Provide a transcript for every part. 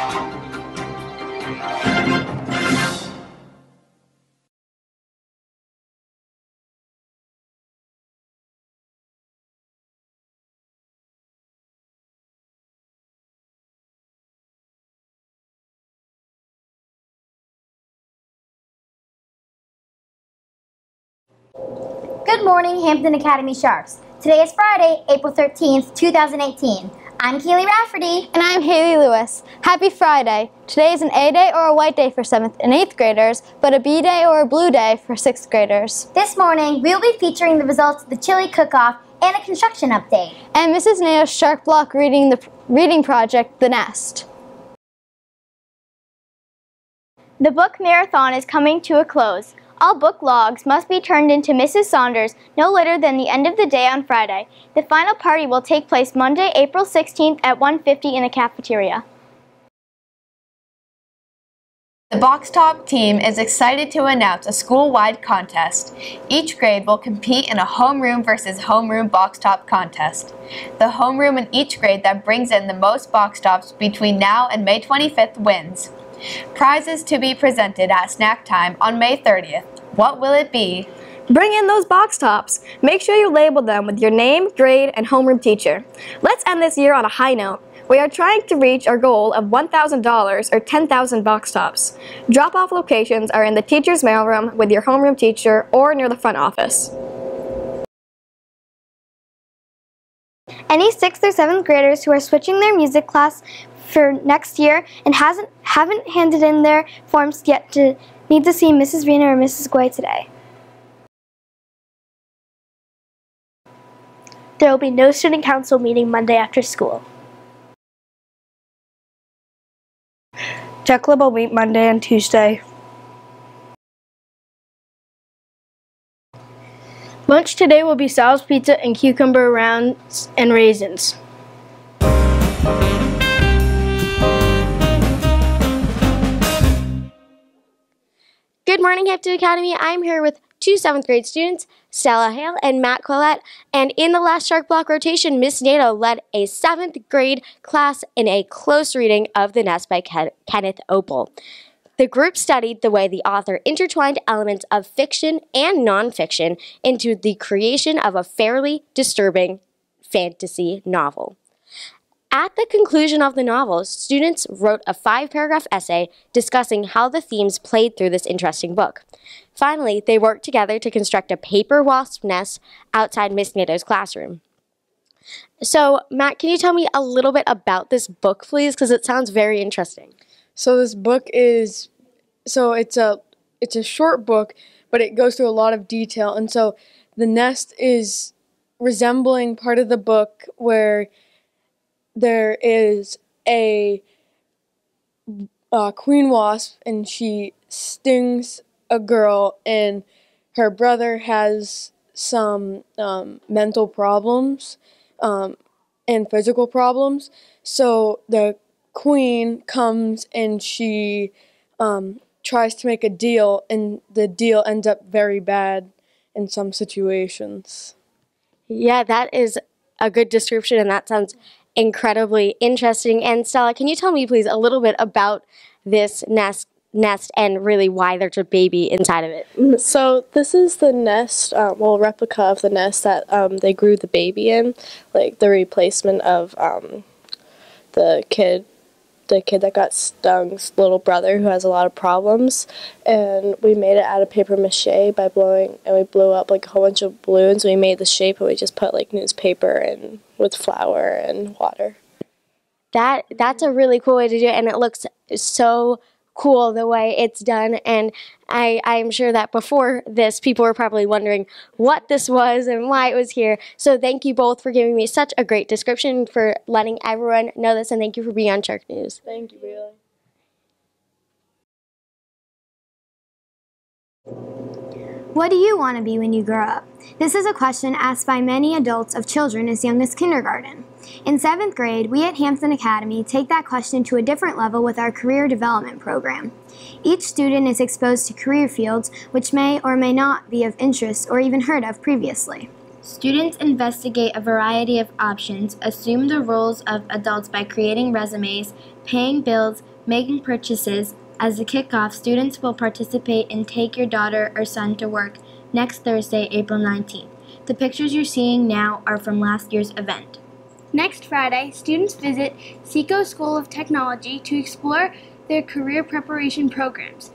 Good morning, Hampton Academy Sharks. Today is Friday, April 13th, 2018. I'm Keely Rafferty. And I'm Haley Lewis. Happy Friday. Today is an A day or a white day for 7th and 8th graders, but a B day or a blue day for 6th graders. This morning, we'll be featuring the results of the chili cook-off and a construction update. And Mrs. Nadeau's Shark Block reading project, The Nest. The book marathon is coming to a close. All book logs must be turned into Mrs. Saunders no later than the end of the day on Friday. The final party will take place Monday, April 16th at 1:50 in the cafeteria. The Box Top team is excited to announce a school-wide contest. Each grade will compete in a homeroom versus homeroom box top contest. The homeroom in each grade that brings in the most box tops between now and May 25th wins. Prizes to be presented at snack time on May 30th. What will it be? Bring in those box tops. Make sure you label them with your name, grade, and homeroom teacher. Let's end this year on a high note. We are trying to reach our goal of $1,000 or 10,000 box tops. Drop-off locations are in the teacher's mailroom with your homeroom teacher or near the front office. Any 6th or 7th graders who are switching their music class for next year and haven't handed in their forms yet need to see Mrs. Rena or Mrs. Guay today. There will be no student council meeting Monday after school. Tech Club will meet Monday and Tuesday. Lunch today will be Sal's Pizza and cucumber rounds and raisins. Good morning, Hampton Academy. I'm here with two 7th grade students, Stella Hale and Matt Collette, and in the last Shark Block rotation, Miss Nadeau led a 7th grade class in a close reading of The Nest by Kenneth Opel. The group studied the way the author intertwined elements of fiction and nonfiction into the creation of a fairly disturbing fantasy novel. At the conclusion of the novel, students wrote a 5-paragraph essay discussing how the themes played through this interesting book. Finally, they worked together to construct a paper wasp nest outside Miss Nadeau's classroom. So, Matt, can you tell me a little bit about this book, please? Because it sounds very interesting. So this book is, it's a short book, but it goes through a lot of detail. And so the nest is resembling part of the book where there is a queen wasp, and she stings a girl, and her brother has some mental problems and physical problems. So the queen comes and she tries to make a deal, and the deal ends up very bad in some situations. Yeah, that is a good description, and that sounds incredibly interesting. And Stella, can you tell me, please, a little bit about this nest and really why there's a baby inside of it? So this is the nest, replica of the nest that they grew the baby in, like the replacement of the kid that got stung's little brother, who has a lot of problems. And we made it out of paper mache by we blew up like a whole bunch of balloons. We made the shape, and we just put like newspaper and with flour and water. That's a really cool way to do it, and it looks so cool the way it's done. And I'm sure that before this, people were probably wondering what this was and why it was here. So thank you both for giving me such a great description, for letting everyone know this, and thank you for being on Shark News. Thank you, Bailey. What do you want to be when you grow up? This is a question asked by many adults of children as young as kindergarten. In 7th grade, we at Hampton Academy take that question to a different level with our career development program. Each student is exposed to career fields which may or may not be of interest or even heard of previously. Students investigate a variety of options, assume the roles of adults by creating resumes, paying bills, making purchases. As a kickoff, students will participate in Take Your Daughter or Son to Work next Thursday, April 19th. The pictures you're seeing now are from last year's event. Next Friday, students visit Seco School of Technology to explore their career preparation programs.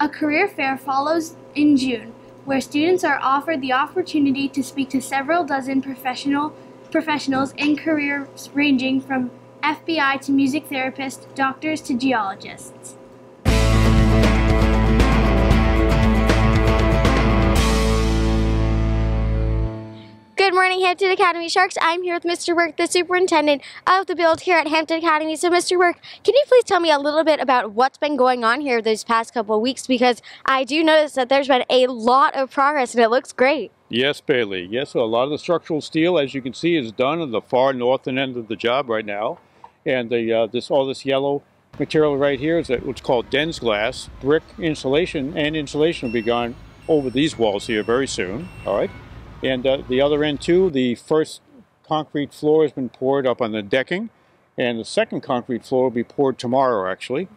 A career fair follows in June, where students are offered the opportunity to speak to several dozen professionals in careers ranging from FBI to music therapists, doctors to geologists. Good morning, Hampton Academy Sharks. I'm here with Mr. Burke, the superintendent of the build here at Hampton Academy. So, Mr. Burke, can you please tell me a little bit about what's been going on here these past couple of weeks? Because I do notice that there's been a lot of progress and it looks great. Yes, Bailey. Yes, so a lot of the structural steel, as you can see, is done on the far northern end of the job right now. And all this yellow material right here is what's called dense glass. Brick insulation will be gone over these walls here very soon. All right. And the other end too, the first concrete floor has been poured up on the decking, and the second concrete floor will be poured tomorrow actually,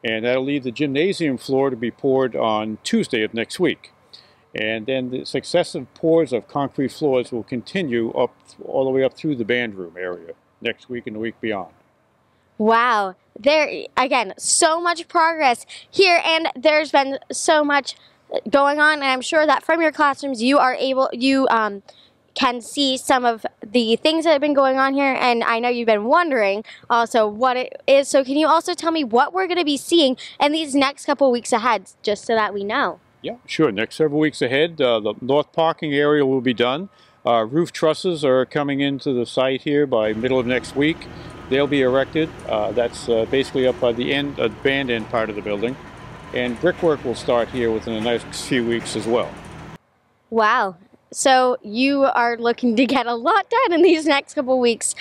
and that'll leave the gymnasium floor to be poured on Tuesday of next week. And then the successive pours of concrete floors will continue up all the way up through the band room area next week and the week beyond. Wow, there again, so much progress here, and there's been so much going on, and I'm sure that from your classrooms you can see some of the things that have been going on here, and I know you've been wondering also what it is. So can you also tell me what we're going to be seeing in these next couple weeks ahead, just so that we know? Yeah, sure. Next several weeks ahead, the north parking area will be done. Roof trusses are coming into the site here by middle of next week. They'll be erected. That's basically up by the end, band end part of the building. And brickwork will start here within the next few weeks as well. Wow. So you are looking to get a lot done in these next couple weeks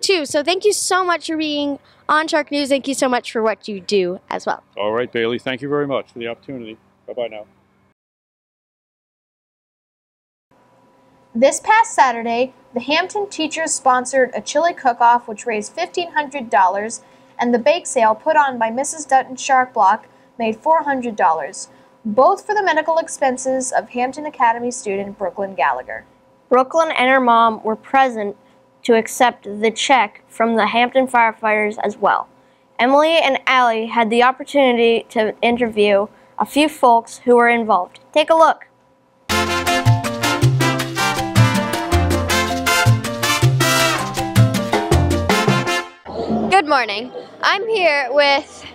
too. So thank you so much for being on Shark News. Thank you so much for what you do as well. All right, Bailey. Thank you very much for the opportunity. Bye-bye now. This past Saturday, the Hampton teachers sponsored a chili cook-off which raised $1,500, and the bake sale put on by Mrs. Dutton Shark Block made $400, both for the medical expenses of Hampton Academy student Brooklyn Gallagher. Brooklyn and her mom were present to accept the check from the Hampton firefighters as well. Emily and Allie had the opportunity to interview a few folks who were involved. Take a look. Good morning. I'm here with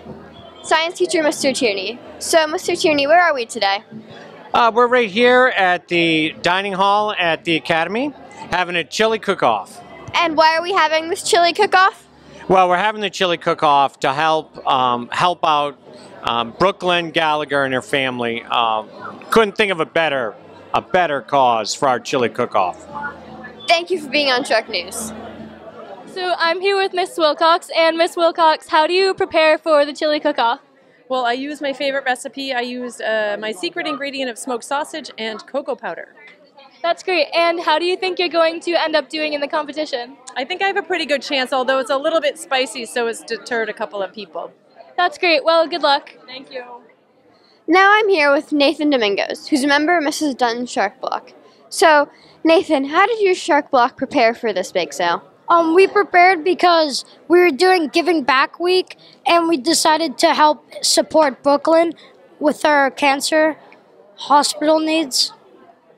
science teacher Mr. Tierney. So, Mr. Tierney, where are we today? We're right here at the dining hall at the Academy, having a chili cook-off. And why are we having this chili cook-off? Well, we're having the chili cook-off to help out Brooklyn Gallagher and her family. Couldn't think of a better cause for our chili cook-off. Thank you for being on Shark News. So I'm here with Miss Wilcox, and Miss Wilcox, how do you prepare for the chili cook-off? Well, I use my favorite recipe. I used my secret ingredient of smoked sausage and cocoa powder. That's great. And how do you think you're going to end up doing in the competition? I think I have a pretty good chance, although it's a little bit spicy, so it's deterred a couple of people. That's great. Well, good luck. Thank you. Now I'm here with Nathan Domingos, who's a member of Mrs. Dutton's Shark Block. So, Nathan, how did your Shark Block prepare for this bake sale? We prepared because we were doing Giving Back Week, and we decided to help support Brooklyn with our cancer hospital needs.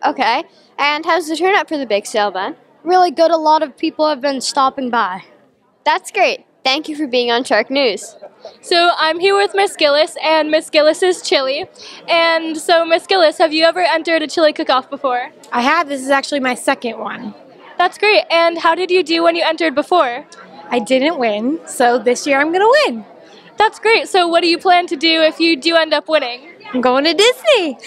Okay, and how's the turnout for the bake sale been? Really good. A lot of people have been stopping by. That's great. Thank you for being on Shark News. So I'm here with Miss Gillis, and Miss Gillis is chili. And so, Miss Gillis, have you ever entered a chili cook-off before? I have. This is actually my second one. That's great. And how did you do when you entered before? I didn't win, so this year I'm going to win. That's great. So what do you plan to do if you do end up winning? I'm going to Disney.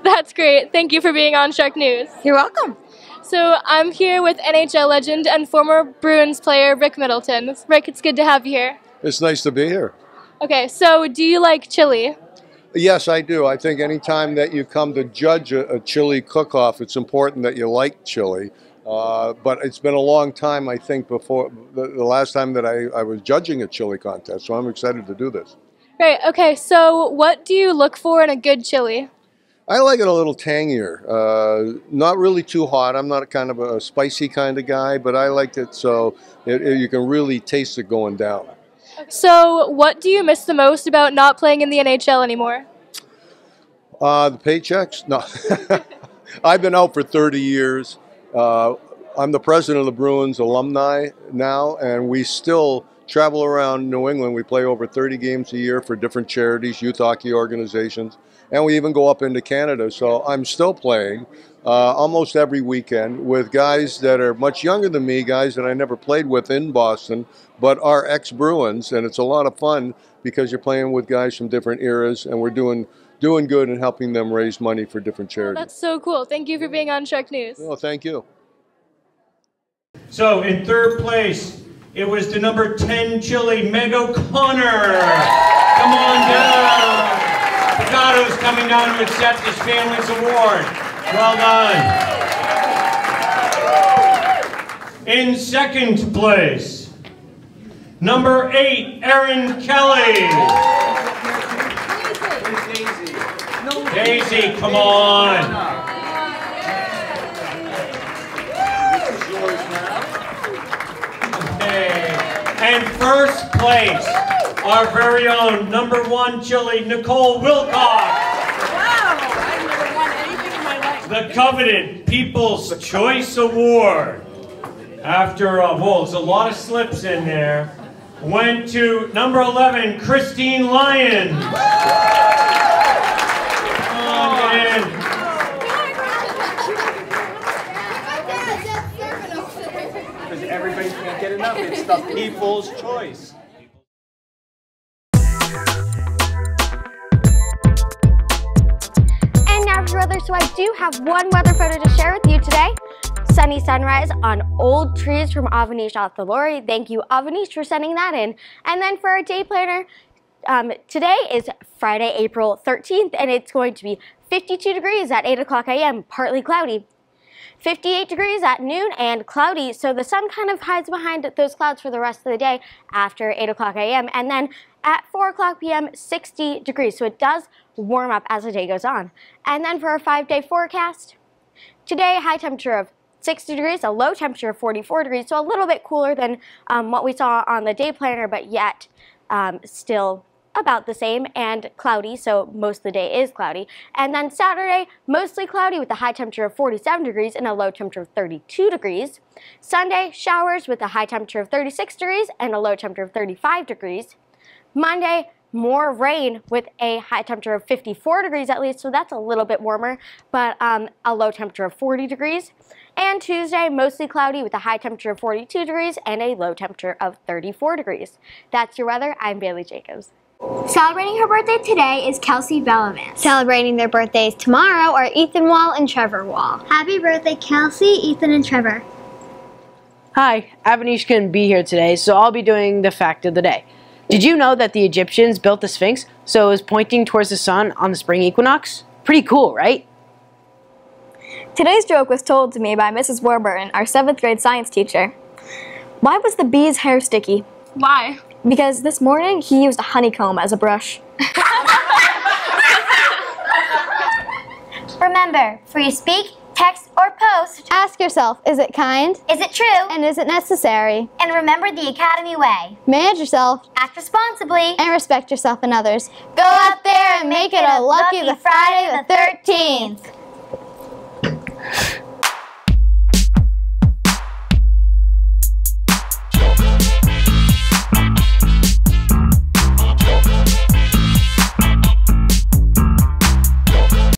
That's great. Thank you for being on Shark News. You're welcome. So I'm here with NHL legend and former Bruins player Rick Middleton. Rick, it's good to have you here. It's nice to be here. Okay, so do you like chili? Yes, I do. I think anytime that you come to judge a chili cook-off, it's important that you like chili. But it's been a long time, I think, before the last time that I was judging a chili contest, so I'm excited to do this. Great. Okay, so what do you look for in a good chili? I like it a little tangier, not really too hot. I'm not kind of a spicy kind of guy, but I liked it so you can really taste it going down. So what do you miss the most about not playing in the NHL anymore? The paychecks? No. I've been out for 30 years. I'm the president of the Bruins alumni now, and we still travel around New England. We play over 30 games a year for different charities, youth hockey organizations, and we even go up into Canada. So I'm still playing almost every weekend with guys that are much younger than me, guys that I never played with in Boston, but are ex-Bruins, and it's a lot of fun because you're playing with guys from different eras, and we're doing good and helping them raise money for different charities. That's so cool. Thank you for being on Shark News. Oh, thank you. So in third place, it was the number 10 chili, Meg O'Connor. Come on down. Nadeau's coming down to accept his family's award. Well done. In second place, number 8, Erin Kelly. Daisy, come on. And first place, our very own number 1 chili, Nicole Wilcox. Wow, I've never won anything in my life. The coveted People's Choice Award. After, well, there's a lot of slips in there, went to number 11, Christine Lyons. Come on in. Everybody can't get enough. It's the People's Choice. And now for weather, so I do have one weather photo to share with you today. Sunny sunrise on old trees from Avanish Athalori. Thank you, Avanish, for sending that in. And then for our day planner, today is Friday, April 13th, and it's going to be 52 degrees at 8 o'clock a.m., partly cloudy. 58 degrees at noon and cloudy, so the sun kind of hides behind those clouds for the rest of the day after 8 o'clock a.m. And then at 4 o'clock p.m., 60 degrees, so it does warm up as the day goes on. And then for our 5-day forecast, today high temperature of 60 degrees, a low temperature of 44 degrees, so a little bit cooler than what we saw on the day planner, but yet still about the same, and cloudy, so most of the day is cloudy. And then Saturday, mostly cloudy with a high temperature of 47 degrees and a low temperature of 32 degrees. Sunday, showers with a high temperature of 36 degrees and a low temperature of 35 degrees. Monday, more rain with a high temperature of 54 degrees at least, so that's a little bit warmer, but a low temperature of 40 degrees. And Tuesday, mostly cloudy with a high temperature of 42 degrees and a low temperature of 34 degrees. That's your weather. I'm Bailey Jacobs. Celebrating her birthday today is Kelsey Bellavance. Celebrating their birthdays tomorrow are Ethan Wall and Trevor Wall. Happy birthday, Kelsey, Ethan, and Trevor. Hi, Avanish couldn't be here today, so I'll be doing the fact of the day. Did you know that the Egyptians built the Sphinx so it was pointing towards the sun on the spring equinox? Pretty cool, right? Today's joke was told to me by Mrs. Warburton, our 7th grade science teacher. Why was the bee's hair sticky? Why? Because this morning he used a honeycomb as a brush. Remember, before you speak, text, or post, ask yourself, is it kind? Is it true? And is it necessary? And remember the Academy way. Manage yourself. Act responsibly. And respect yourself and others. Go out there and make it a lucky Friday the 13th.